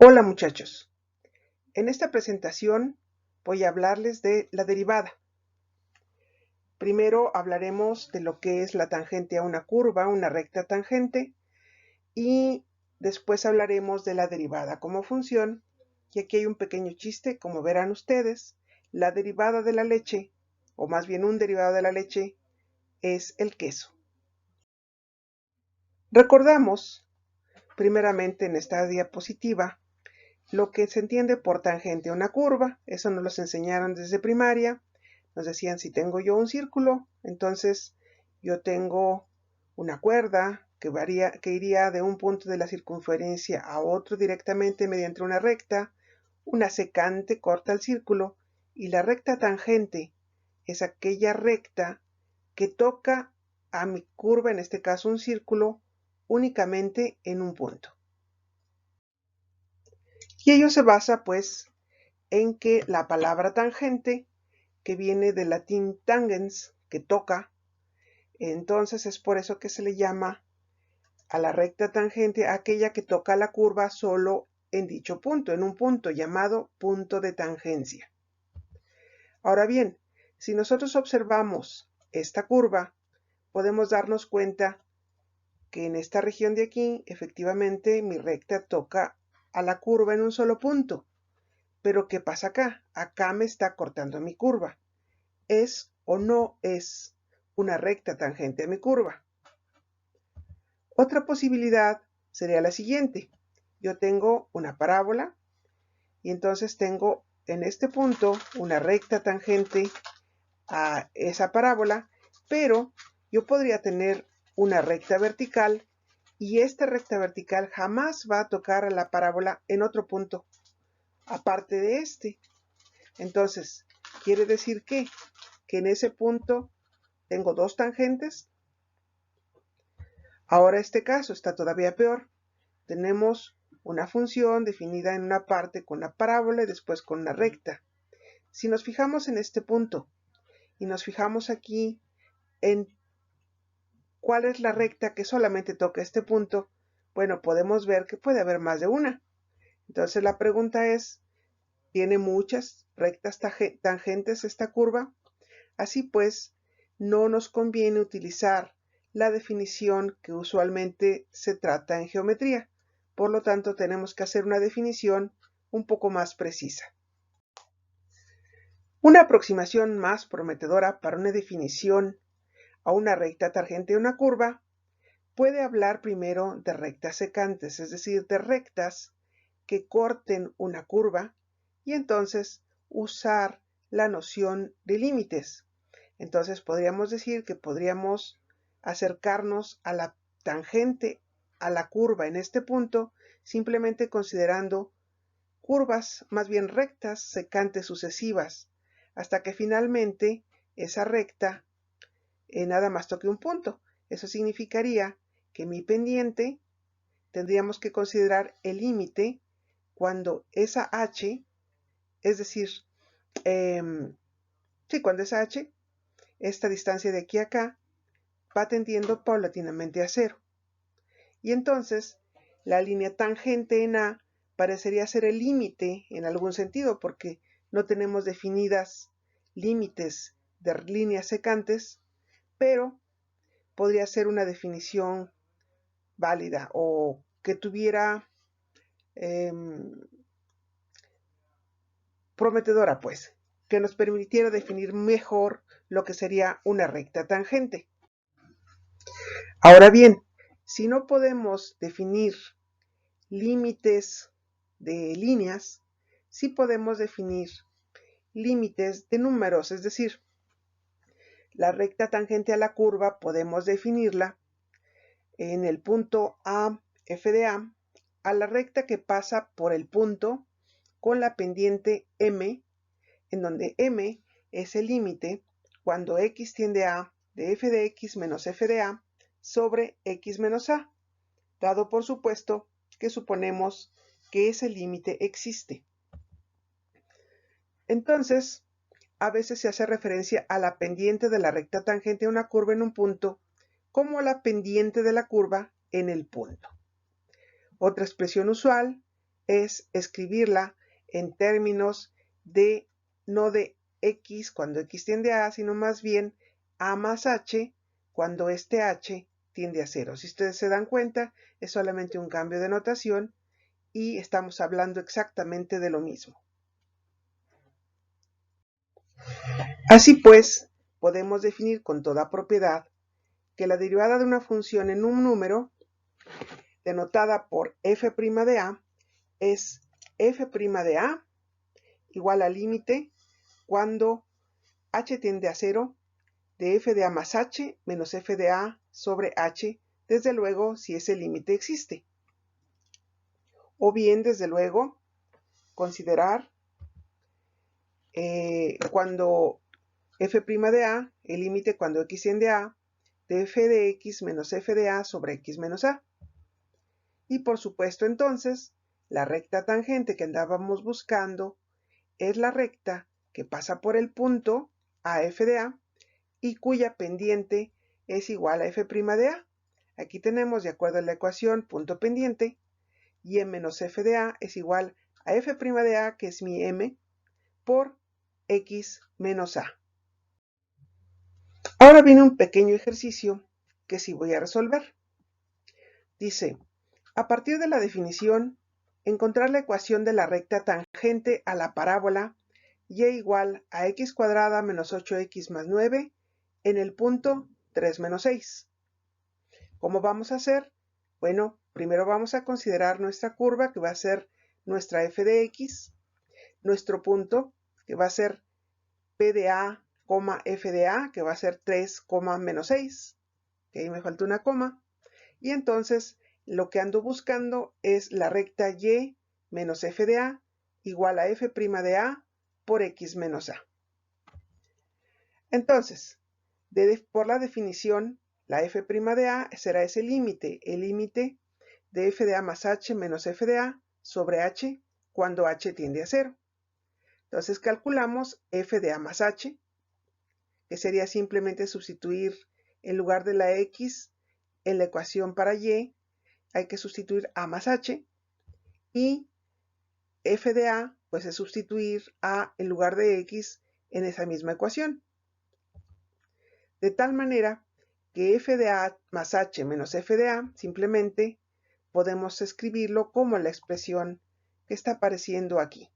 Hola muchachos, en esta presentación voy a hablarles de la derivada. Primero hablaremos de lo que es la tangente a una curva, una recta tangente, y después hablaremos de la derivada como función. Y aquí hay un pequeño chiste, como verán ustedes, la derivada de la leche, o más bien un derivado de la leche, es el queso. Recordamos, primeramente en esta diapositiva, lo que se entiende por tangente a una curva. Eso nos los enseñaron desde primaria. Nos decían, si tengo yo un círculo, entonces yo tengo una cuerda que iría de un punto de la circunferencia a otro directamente mediante una recta. Una secante corta el círculo y la recta tangente es aquella recta que toca a mi curva, en este caso un círculo, únicamente en un punto. Y ello se basa pues en que la palabra tangente, que viene del latín tangens, que toca, entonces es por eso que se le llama a la recta tangente aquella que toca la curva solo en dicho punto, en un punto llamado punto de tangencia. Ahora bien, si nosotros observamos esta curva, podemos darnos cuenta que en esta región de aquí, efectivamente, mi recta toca a la curva en un solo punto. Pero ¿qué pasa acá? Acá me está cortando mi curva. ¿Es o no es una recta tangente a mi curva? Otra posibilidad sería la siguiente. Yo tengo una parábola y entonces tengo en este punto una recta tangente a esa parábola, pero yo podría tener una recta vertical y esta recta vertical jamás va a tocar a la parábola en otro punto, aparte de este. Entonces, quiere decir que en ese punto tengo dos tangentes. Ahora este caso está todavía peor. Tenemos una función definida en una parte con una parábola y después con una recta. Si nos fijamos en este punto y nos fijamos aquí en cuál es la recta que solamente toca este punto, bueno, podemos ver que puede haber más de una. Entonces la pregunta es, ¿tiene muchas rectas tangentes esta curva? Así pues, no nos conviene utilizar la definición que usualmente se trata en geometría. Por lo tanto, tenemos que hacer una definición un poco más precisa. Una aproximación más prometedora para una definición a una recta tangente de una curva puede hablar primero de rectas secantes, es decir, de rectas que corten una curva y entonces usar la noción de límites. Entonces podríamos decir que podríamos acercarnos a la tangente a la curva en este punto simplemente considerando curvas, más bien rectas secantes sucesivas, hasta que finalmente esa recta nada más toque un punto. Eso significaría que mi pendiente tendríamos que considerar el límite cuando esa h, es decir, sí, cuando esa h, esta distancia de aquí a acá, va tendiendo paulatinamente a cero. Y entonces la línea tangente en A parecería ser el límite en algún sentido, porque no tenemos definidas límites de líneas secantes, pero podría ser una definición válida o que tuviera eh, prometedora, pues, que nos permitiera definir mejor lo que sería una recta tangente. Ahora bien, si no podemos definir límites de líneas, sí podemos definir límites de números, es decir, la recta tangente a la curva podemos definirla en el punto A, f de a la recta que pasa por el punto con la pendiente m, en donde m es el límite cuando x tiende a de f de x menos f de a sobre x menos a, dado por supuesto que suponemos que ese límite existe. Entonces, a veces se hace referencia a la pendiente de la recta tangente a una curva en un punto como la pendiente de la curva en el punto. Otra expresión usual es escribirla en términos de no de x cuando x tiende a, sino más bien a más h cuando este h tiende a 0. Si ustedes se dan cuenta, es solamente un cambio de notación y estamos hablando exactamente de lo mismo. Así pues, podemos definir con toda propiedad que la derivada de una función en un número, denotada por f' de a, es f' de a igual al límite cuando h tiende a 0 de f de a más h menos f de a sobre h, desde luego si ese límite existe. O bien, desde luego, considerar cuando f' de a, el límite cuando x tiende a, de f de x menos f de a sobre x menos a. Y por supuesto entonces, la recta tangente que andábamos buscando es la recta que pasa por el punto a f de a y cuya pendiente es igual a f' de a. Aquí tenemos, de acuerdo a la ecuación, punto pendiente, y m menos f de a es igual a f' de a, que es mi m, por x menos a. Ahora viene un pequeño ejercicio que sí voy a resolver. Dice, a partir de la definición, encontrar la ecuación de la recta tangente a la parábola y igual a x cuadrada menos 8x más 9 en el punto 3 menos 6. ¿Cómo vamos a hacer? Bueno, primero vamos a considerar nuestra curva, que va a ser nuestra f de x, nuestro punto, que va a ser p de a, f de a, que va a ser 3, menos 6, que ahí me falta una coma, y entonces lo que ando buscando es la recta y menos f de a igual a f' de a por x menos a. Entonces, por la definición, la f' de a será ese límite, el límite de f de a más h menos f de a sobre h cuando h tiende a 0. Entonces calculamos f de a más h, que sería simplemente sustituir en lugar de la x en la ecuación para y, hay que sustituir a más h, y f de a, pues es sustituir a en lugar de x en esa misma ecuación. De tal manera que f de a más h menos f de a simplemente podemos escribirlo como la expresión que está apareciendo aquí.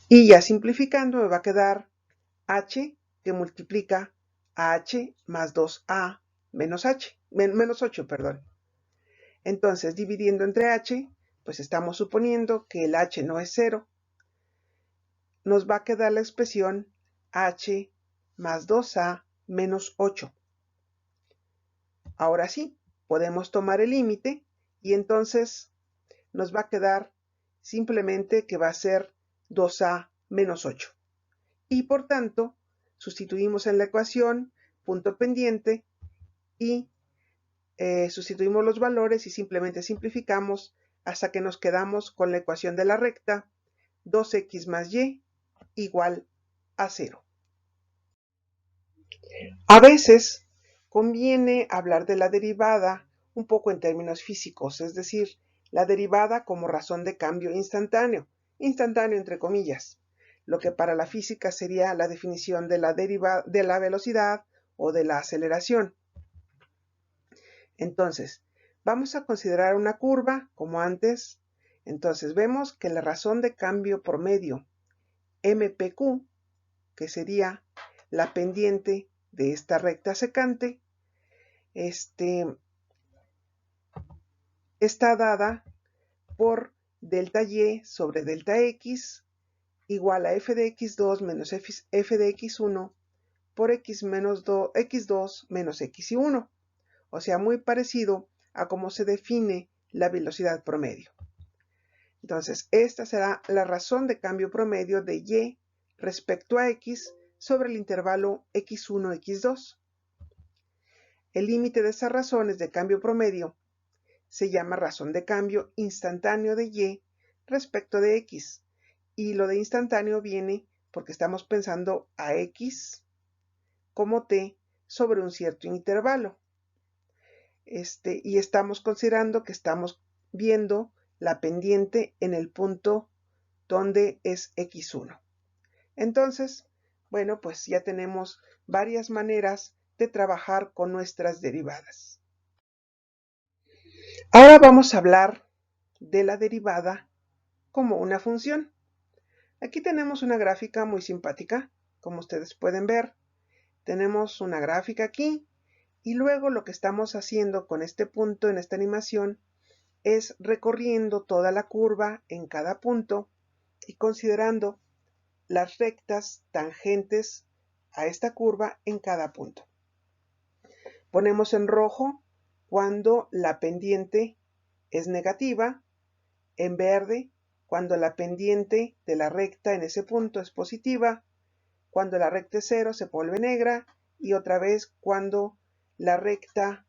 Y ya simplificando me va a quedar h que multiplica a h más 2a menos 8, perdón. Entonces, dividiendo entre h, pues estamos suponiendo que el h no es 0. Nos va a quedar la expresión h más 2a menos 8. Ahora sí, podemos tomar el límite y entonces nos va a quedar simplemente que va a ser 2a menos 8. Y por tanto, sustituimos en la ecuación punto pendiente y sustituimos los valores y simplemente simplificamos hasta que nos quedamos con la ecuación de la recta 2x más y igual a 0. A veces conviene hablar de la derivada un poco en términos físicos, es decir, la derivada como razón de cambio instantáneo entre comillas, lo que para la física sería la definición de la velocidad o de la aceleración. Entonces, vamos a considerar una curva como antes. Entonces, vemos que la razón de cambio promedio MPQ, que sería la pendiente de esta recta secante, está dada por delta y sobre delta x igual a f de x2 menos f de x1 por x2 menos x1. O sea, muy parecido a cómo se define la velocidad promedio. Entonces, esta será la razón de cambio promedio de y respecto a x sobre el intervalo x1, x2. El límite de esas razones de cambio promedio se llama razón de cambio instantáneo de y respecto de x. Y lo de instantáneo viene porque estamos pensando a x como t sobre un cierto intervalo. y estamos considerando que estamos viendo la pendiente en el punto donde es x1. Entonces, bueno, pues ya tenemos varias maneras de trabajar con nuestras derivadas. Ahora vamos a hablar de la derivada como una función. Aquí tenemos una gráfica muy simpática, como ustedes pueden ver. Tenemos una gráfica aquí y luego lo que estamos haciendo con este punto en esta animación es recorriendo toda la curva en cada punto y considerando las rectas tangentes a esta curva en cada punto. Ponemos en rojo cuando la pendiente es negativa, en verde cuando la pendiente de la recta en ese punto es positiva, cuando la recta es 0 se vuelve negra y otra vez cuando la recta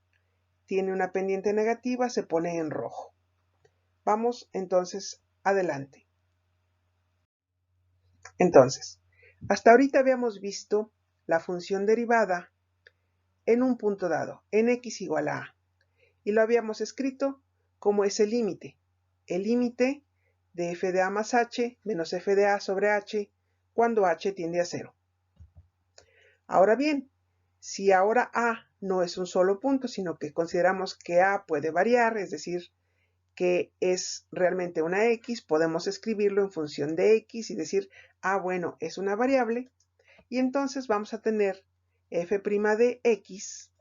tiene una pendiente negativa se pone en rojo. Vamos entonces adelante. Entonces, hasta ahorita habíamos visto la función derivada en un punto dado, en x igual a a, y lo habíamos escrito como ese límite, el límite de f de a más h menos f de a sobre h cuando h tiende a 0. Ahora bien, si ahora a no es un solo punto, sino que consideramos que a puede variar, es decir, que es realmente una x, podemos escribirlo en función de x y decir, bueno, es una variable, y entonces vamos a tener f' de x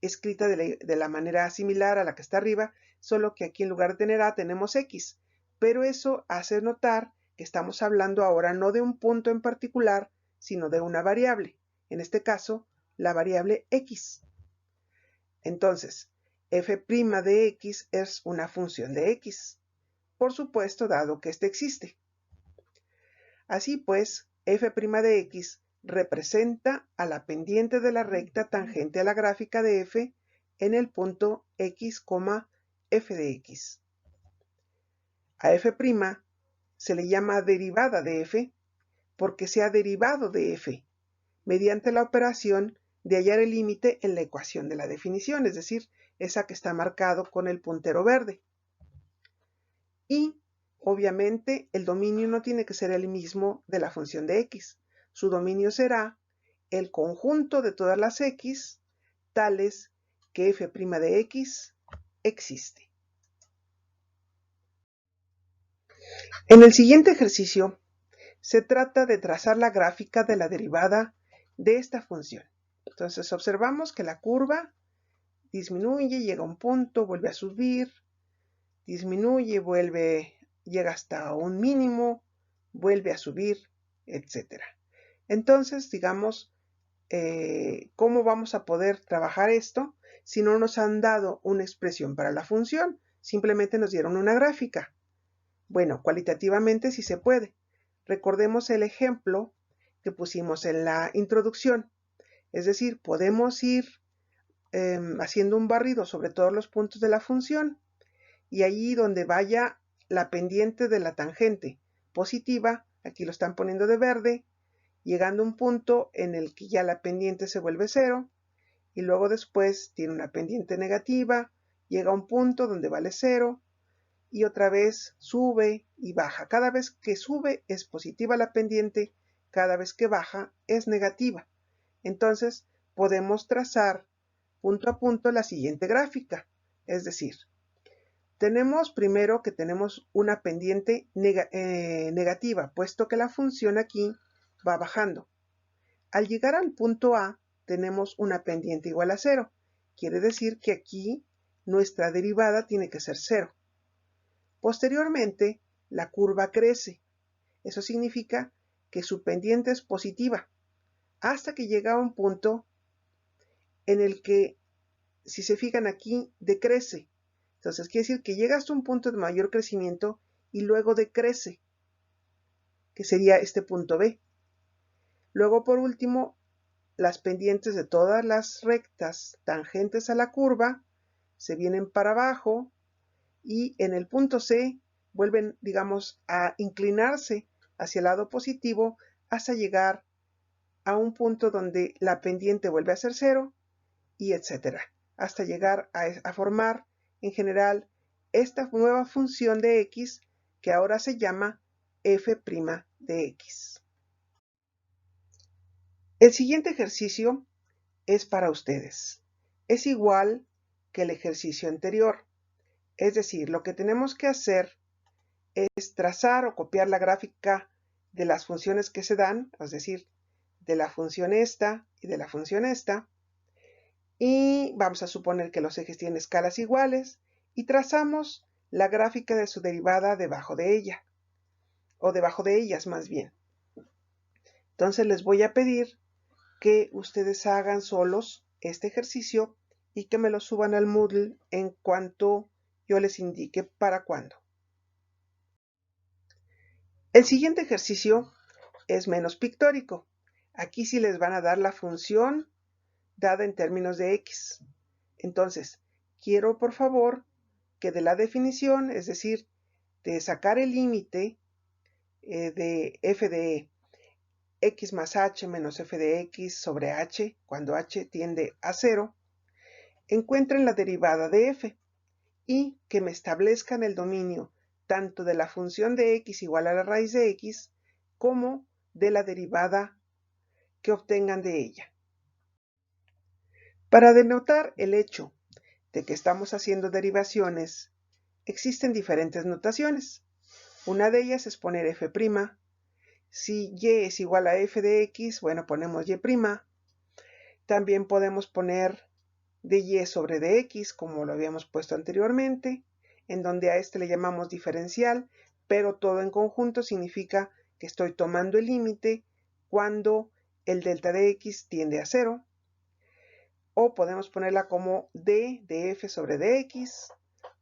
escrita de la manera similar a la que está arriba, solo que aquí en lugar de tener a tenemos x, pero eso hace notar que estamos hablando ahora no de un punto en particular, sino de una variable, en este caso, la variable x. Entonces, f' de x es una función de x, por supuesto, dado que éste existe. Así pues, f' de x representa a la pendiente de la recta tangente a la gráfica de f en el punto x, f de x. A f' se le llama derivada de f porque se ha derivado de f mediante la operación de hallar el límite en la ecuación de la definición, es decir, esa que está marcado con el puntero verde. Y, obviamente, el dominio no tiene que ser el mismo de la función de x. Su dominio será el conjunto de todas las x tales que f' de x existe. En el siguiente ejercicio, se trata de trazar la gráfica de la derivada de esta función. Entonces observamos que la curva disminuye, llega a un punto, vuelve a subir, disminuye, llega hasta un mínimo, vuelve a subir, etc. Entonces, digamos, ¿cómo vamos a poder trabajar esto si no nos han dado una expresión para la función? Simplemente nos dieron una gráfica. Bueno, cualitativamente sí se puede. Recordemos el ejemplo que pusimos en la introducción. Es decir, podemos ir haciendo un barrido sobre todos los puntos de la función y allí donde vaya la pendiente de la tangente positiva, aquí lo están poniendo de verde, llegando a un punto en el que ya la pendiente se vuelve 0 y luego después tiene una pendiente negativa, llega a un punto donde vale 0 y otra vez sube y baja. Cada vez que sube es positiva la pendiente, cada vez que baja es negativa. Entonces podemos trazar punto a punto la siguiente gráfica. Es decir, tenemos primero que tenemos una pendiente negativa, puesto que la función aquí va bajando. Al llegar al punto A, tenemos una pendiente igual a 0. Quiere decir que aquí nuestra derivada tiene que ser 0. Posteriormente, la curva crece. Eso significa que su pendiente es positiva, hasta que llega a un punto en el que, si se fijan aquí, decrece. Entonces, quiere decir que llega hasta un punto de mayor crecimiento y luego decrece, que sería este punto B. Luego, por último, las pendientes de todas las rectas tangentes a la curva se vienen para abajo y en el punto C vuelven, digamos, a inclinarse hacia el lado positivo hasta llegar a un punto donde la pendiente vuelve a ser 0 y etcétera. hasta llegar a formar en general esta nueva función de x que ahora se llama f' de x. El siguiente ejercicio es para ustedes. Es igual que el ejercicio anterior. Es decir, lo que tenemos que hacer es trazar o copiar la gráfica de las funciones que se dan, es decir, de la función esta y de la función esta. Y vamos a suponer que los ejes tienen escalas iguales y trazamos la gráfica de su derivada debajo de ella, o debajo de ellas más bien. Entonces les voy a pedir que ustedes hagan solos este ejercicio y que me lo suban al Moodle en cuanto yo les indique para cuándo. El siguiente ejercicio es menos pictórico. Aquí sí les van a dar la función dada en términos de x. Entonces, quiero por favor que de la definición, es decir, de sacar el límite de f de x más h menos f de x sobre h, cuando h tiende a 0, encuentren la derivada de f y que me establezcan el dominio tanto de la función de x igual a la raíz de x como de la derivada que obtengan de ella. Para denotar el hecho de que estamos haciendo derivaciones, existen diferentes notaciones. Una de ellas es poner f'. Si y es igual a f de x, bueno, ponemos y'. También podemos poner de y sobre de x, como lo habíamos puesto anteriormente, en donde a este le llamamos diferencial, pero todo en conjunto significa que estoy tomando el límite cuando el delta de x tiende a 0. O podemos ponerla como d de f sobre dx,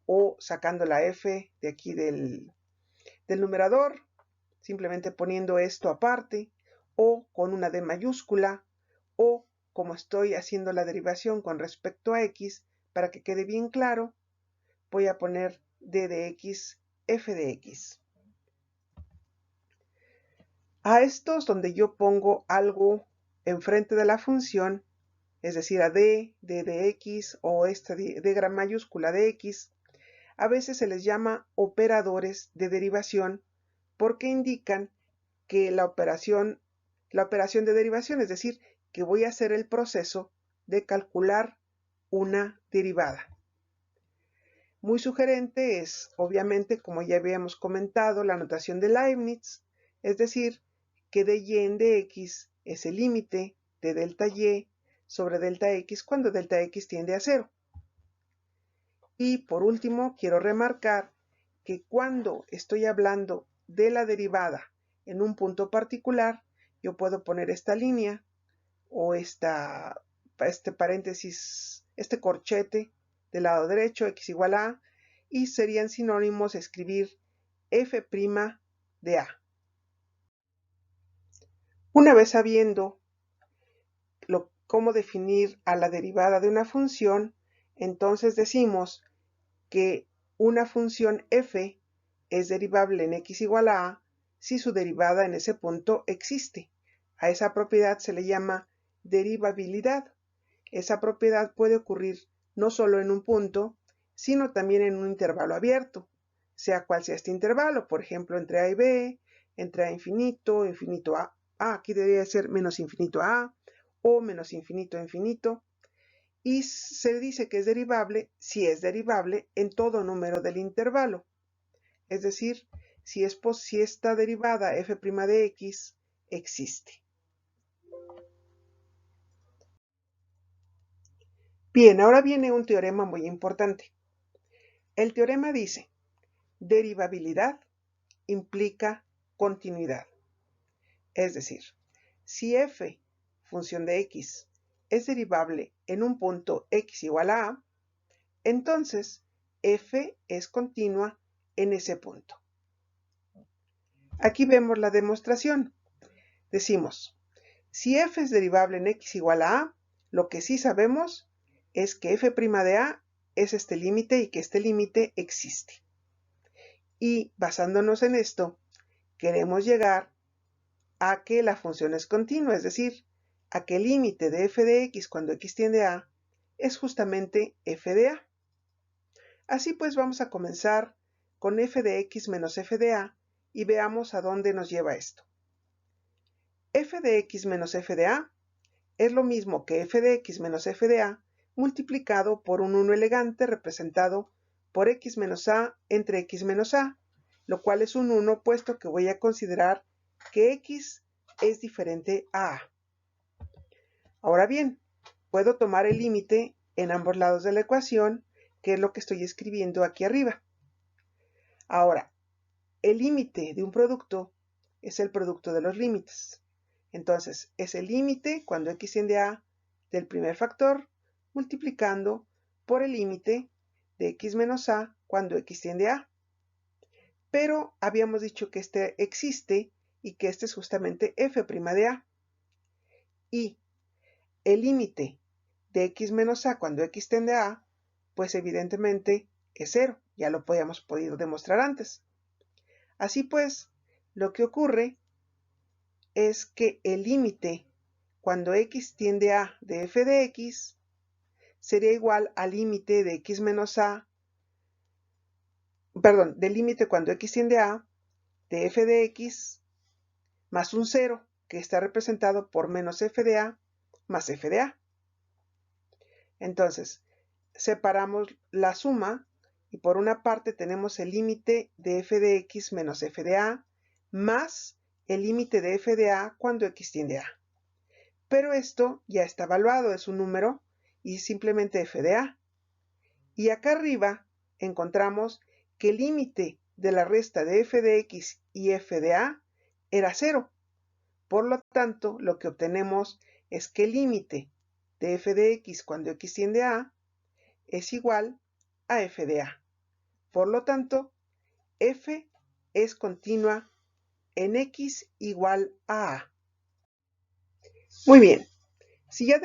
o sacando la f de aquí del numerador, simplemente poniendo esto aparte, o con una d mayúscula, o como estoy haciendo la derivación con respecto a x, para que quede bien claro, voy a poner d de x, f de x. A estos donde yo pongo algo enfrente de la función, es decir, a d de x o esta d gran mayúscula de x, a veces se les llama operadores de derivación porque indican que la operación de derivación, es decir, que voy a hacer el proceso de calcular una derivada. Muy sugerente es, obviamente, como ya habíamos comentado, la notación de Leibniz, es decir, que dy en dx es el límite de delta y sobre delta x cuando delta x tiende a 0. Y por último, quiero remarcar que cuando estoy hablando de la derivada en un punto particular, yo puedo poner esta línea o este paréntesis, este corchete del lado derecho, x igual a, y serían sinónimos escribir f' de a. Una vez sabiendo cómo definir a la derivada de una función, entonces decimos que una función f es derivable en x igual a si su derivada en ese punto existe. A esa propiedad se le llama derivabilidad. Esa propiedad puede ocurrir no solo en un punto, sino también en un intervalo abierto, sea cual sea este intervalo, por ejemplo, entre a y b, entre a infinito, infinito a, aquí debería ser menos infinito a, o menos infinito a infinito, y se dice que es derivable si es derivable en todo número del intervalo. Es decir, si esta derivada f' de x existe. Bien, ahora viene un teorema muy importante. El teorema dice, derivabilidad implica continuidad. Es decir, si f, función de x, es derivable en un punto x igual a, entonces f es continua en ese punto. Aquí vemos la demostración. Decimos, si f es derivable en x igual a, lo que sí sabemos es que f' de a es este límite y que este límite existe. Y basándonos en esto, queremos llegar a que la función es continua, es decir, a que el límite de f de x cuando x tiende a es justamente f de a. Así pues vamos a comenzar con f de x menos f de a y veamos a dónde nos lleva esto. F de x menos f de a es lo mismo que f de x menos f de a multiplicado por un 1 elegante representado por x menos a entre x menos a, lo cual es un 1 puesto que voy a considerar que x es diferente a a. Ahora bien, puedo tomar el límite en ambos lados de la ecuación, que es lo que estoy escribiendo aquí arriba. Ahora, el límite de un producto es el producto de los límites. Entonces, es el límite cuando x tiende a del primer factor multiplicando por el límite de x menos a cuando x tiende a. Pero habíamos dicho que este existe y que este es justamente f' de a. Y el límite de x menos a cuando x tiende a, pues evidentemente es 0. Ya lo habíamos podido demostrar antes. Así pues, lo que ocurre es que el límite cuando x tiende a de f de x sería igual al límite de x menos a, perdón, del límite cuando x tiende a de f de x más un 0, que está representado por menos f de a más f de a. Entonces, separamos la suma y por una parte tenemos el límite de f de x menos f de a más el límite de f de a cuando x tiende a. Pero esto ya está evaluado, es un número y simplemente f de a. Y acá arriba encontramos que el límite de la resta de f de x y f de a era 0. Por lo tanto, lo que obtenemos es que el límite de f de x cuando x tiende a es igual a f de a. Por lo tanto, f es continua en x igual a a. Muy bien, si ya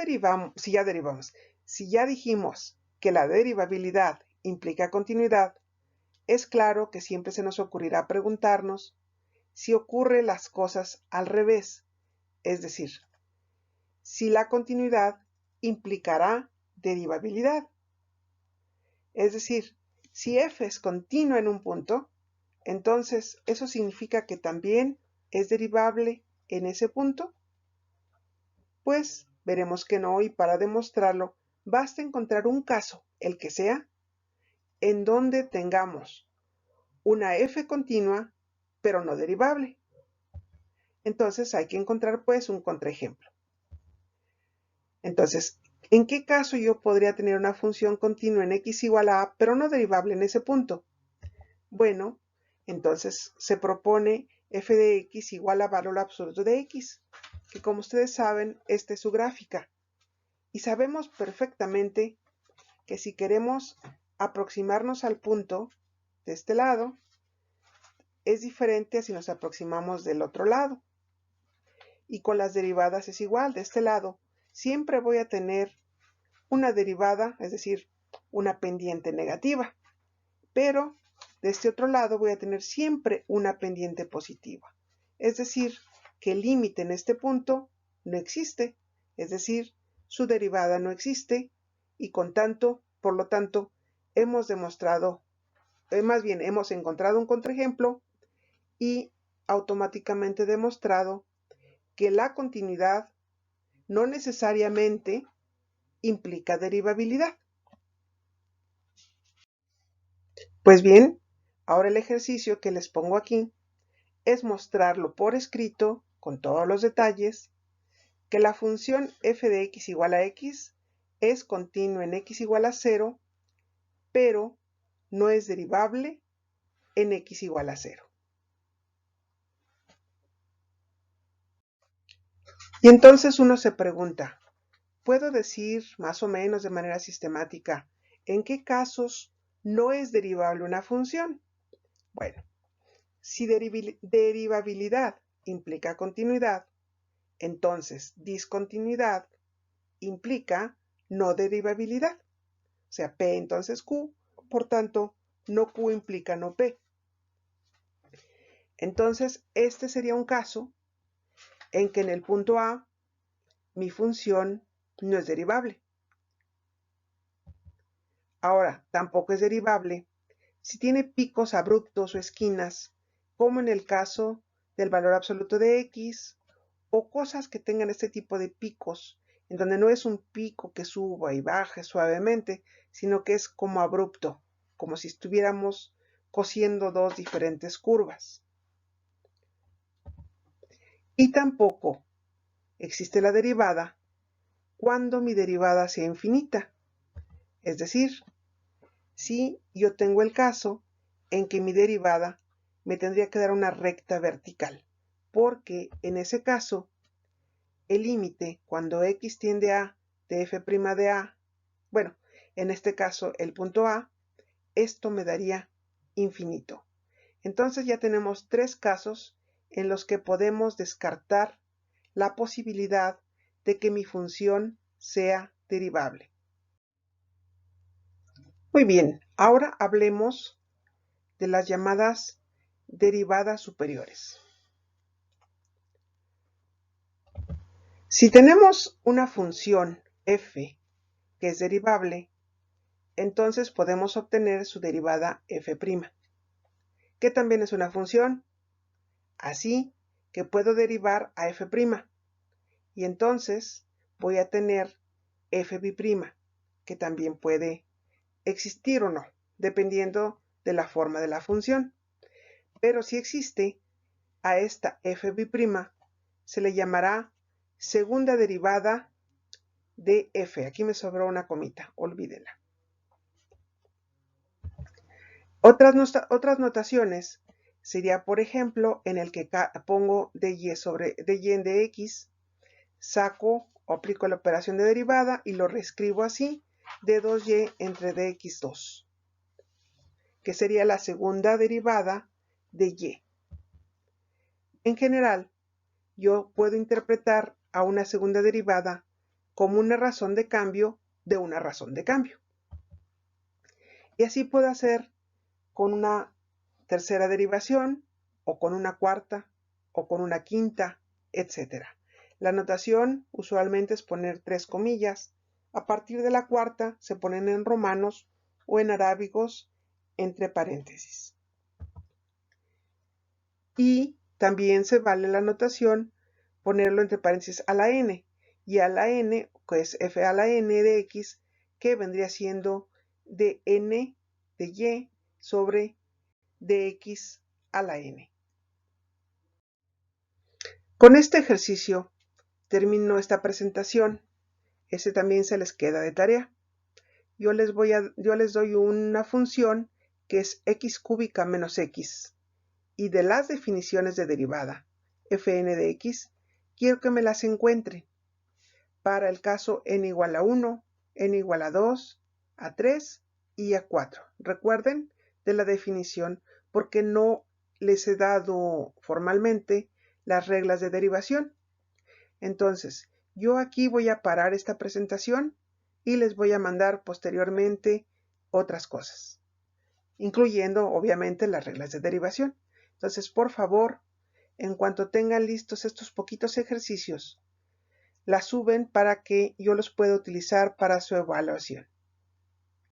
dijimos que la derivabilidad implica continuidad, es claro que siempre se nos ocurrirá preguntarnos si ocurren las cosas al revés, es decir, si la continuidad implicará derivabilidad. Es decir, si f es continua en un punto, entonces eso significa que también es derivable en ese punto. Pues veremos que no, y para demostrarlo basta encontrar un caso, el que sea, en donde tengamos una f continua pero no derivable. Entonces hay que encontrar pues un contraejemplo. Entonces, ¿en qué caso yo podría tener una función continua en x igual a a pero no derivable en ese punto? Bueno, entonces se propone f de x igual a valor absoluto de x, que como ustedes saben, esta es su gráfica. Y sabemos perfectamente que si queremos aproximarnos al punto de este lado, es diferente a si nos aproximamos del otro lado. Y con las derivadas es igual. De este lado siempre voy a tener una derivada, es decir, una pendiente negativa. Pero de este otro lado voy a tener siempre una pendiente positiva. Es decir, que el límite en este punto no existe. Es decir, su derivada no existe y por lo tanto, hemos demostrado, más bien hemos encontrado un contraejemplo y automáticamente demostrado que la continuidad no necesariamente implica derivabilidad. Pues bien, ahora el ejercicio que les pongo aquí es mostrarlo por escrito, con todos los detalles, que la función f de x igual a x es continua en x igual a 0, pero no es derivable en x igual a 0. Y entonces uno se pregunta, ¿puedo decir más o menos de manera sistemática en qué casos no es derivable una función? Bueno, si derivabilidad implica continuidad, entonces discontinuidad implica no derivabilidad. O sea, P entonces Q, por tanto, no Q implica no P. Entonces, este sería un caso en que en el punto A mi función no es derivable. Ahora, tampoco es derivable si tiene picos abruptos o esquinas, como en el caso del valor absoluto de x, o cosas que tengan este tipo de picos, en donde no es un pico que suba y baje suavemente, sino que es como abrupto, como si estuviéramos cosiendo dos diferentes curvas. Y tampoco existe la derivada cuando mi derivada sea infinita. Es decir, si yo tengo el caso en que mi derivada me tendría que dar una recta vertical, porque en ese caso el límite cuando x tiende a de f' de a, bueno, en este caso el punto a, esto me daría infinito. Entonces ya tenemos tres casos en los que podemos descartar la posibilidad de que mi función sea derivable. Muy bien, ahora hablemos de las llamadas derivadas superiores. Si tenemos una función f que es derivable, entonces podemos obtener su derivada f', que también es una función, así que puedo derivar a f', y entonces voy a tener f', que también puede existir o no, dependiendo de la forma de la función. Pero si existe, a esta f' se le llamará segunda derivada de f. Aquí me sobró una comita, olvídela. Otras notaciones sería, por ejemplo, en el que pongo dy en dx, saco o aplico la operación de derivada y lo reescribo así, de 2y entre dx2, que sería la segunda derivada de y. En general, yo puedo interpretar a una segunda derivada como una razón de cambio de una razón de cambio. Y así puedo hacer con una tercera derivación, o con una cuarta, o con una quinta, etc. La notación usualmente es poner 3 comillas. A partir de la cuarta se ponen en romanos o en arábigos entre paréntesis. Y también se vale la notación ponerlo entre paréntesis a la n, y a la n, que es f a la n de x, que vendría siendo de n de y sobre dx a la n. Con este ejercicio termino esta presentación. Ese también se les queda de tarea. Yo les doy una función que es x cúbica menos x, y de las definiciones de derivada fn de x, quiero que me las encuentren para el caso n igual a 1, n igual a 2, a 3 y a 4. Recuerden de la definición porque no les he dado formalmente las reglas de derivación. Entonces, yo aquí voy a parar esta presentación y les voy a mandar posteriormente otras cosas, incluyendo obviamente las reglas de derivación. Entonces, por favor, en cuanto tengan listos estos poquitos ejercicios, las suben para que yo los pueda utilizar para su evaluación.